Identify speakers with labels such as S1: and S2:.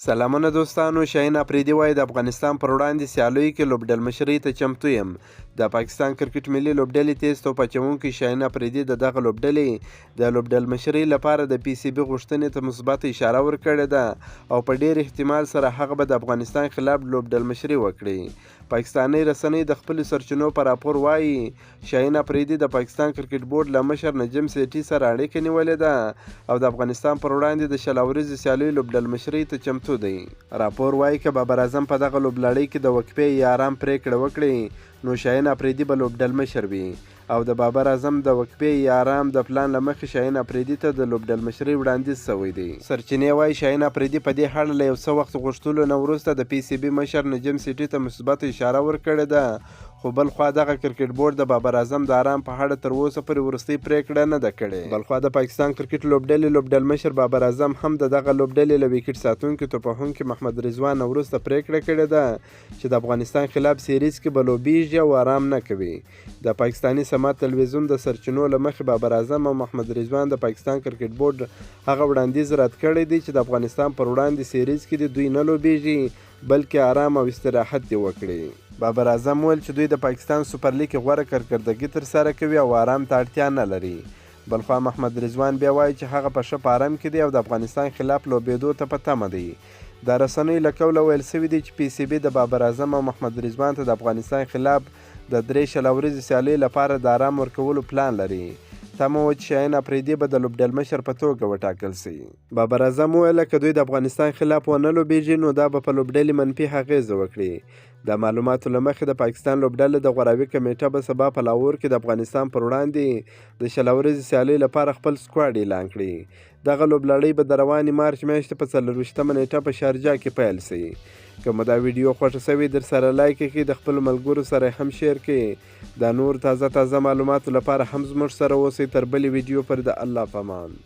S1: سلامونه دوستانو، شاهین افریدي وایي د افغانستان پر وړاندې سیالیو کې لوبډلمشرۍ ته چمتو یم. د پاکستان کرکټ ملي لوبډلې تیز توپ اچوونکی شاهین افریدي د دغه لوبډلې د لوبډلمشرۍ لپاره د پی سی بي غوښتنې ته مثبت اشاره ورکړې ده او په ډیر احتمال سره هغه به د افغانستان خلاف لوبډلمشرۍ وکړي. پاکستاني رسنۍ د خپلو سرچینو په راپور وایي شاهین افریدي د پاکستان کرکټ بورډ له مشر نجم سیټي سره اړیکه نیولې ده او د افغانستان پر وړاندې د شل اوريزو سیالیو لوبډلمشرۍ ته چمتو دی. راپور وایي که بابر اعظم په دغه لوبلړۍ کې د وقفې یا آرام پریکړه وکړي نو شاهین افریدي به لوبډلمشر وي او د بابر اعظم د وقفې یا آرام د پلان له مخې شاهین افریدي ته د لوبډلمشرۍ وړاندیز شوی دی. سرچینې وایي شاهین افریدي په دې اړه له یو څه وخت غوښتلو نه وروسته د پی سی بي مشر نجم سیټي ته مثبت اشاره ورکړې ده، خو بل خوا دغه کرکټ بورډ د بابر اعظم د آرام په اړه تر اوسه پورې وروستۍ پریکړه نه ده کړې. بل خوا د پاکستان کرکټ لوبډلې لوبډلمشر بابر اعظم هم د دغه لوبډلې له وکټ ساتونکي توپوهونکي محمد رضوان وروسته پریکړه کړې ده چې د افغانستان خلاف سیریز کې به لوبیږي او آرام نه کوي. د پاکستاني سماعت تلویزیون د سرچینو له مخې بابر اعظم او محمد رضوان د پاکستان کرکټ بورډ هغه وړاندیز رد کړی دی چې د افغانستان پر وړاندې سیریز کې دوی نه لوبیږي بلکې آرام او استراحت دې وکړي. بابر اعظم ویل چې دوی د پاکستان سوپر لیګ کې غوره کارکردګي ترسره کوي او آرام ته اړتیا نه لري. بل خوا محمد رضوان بیا وایي چې هغه په ښه په آرام کې دی او د افغانستان خلاف لوبېدو ته په تمه دی. د رسنیو له قوله ویل سوي دی چې پی سی بي د بابر اعظم او محمد رضوان ته د افغانستان خلاف د 3 شل اوريزو سیالیو لپاره د آرام ورکولو پلان لري. تمه وه چې شاهین افریدي به د لوبډلمشر په توګه وټاکل شي. بابر اعظم وویل که دوی د افغانستان خلاف ونه لوبیږي نو دا به په لوبډلې منفي اغیزه وکړي. د معلوماتو له مخې د پاکستان لوبډلې د غوراوي کمیټه به سبا په لاهور کې د افغانستان پر وړاندې د شل اوريزو سیالیو لپاره خپل سکواډ اعلان کړي. دغه لوبلړۍ به د روانې مارچ میاشتې په 24مه نیټه په شارجه کې پیل شي. که مو دا ویډیو خوښه شوې در سره لایک کړئ، د خپلو ملګرو سره هم شیر کړئ. د نور تازه معلوماتو لپاره هم زموږ سره اوسئ. تر بلې ویډیو پر د الله په امان.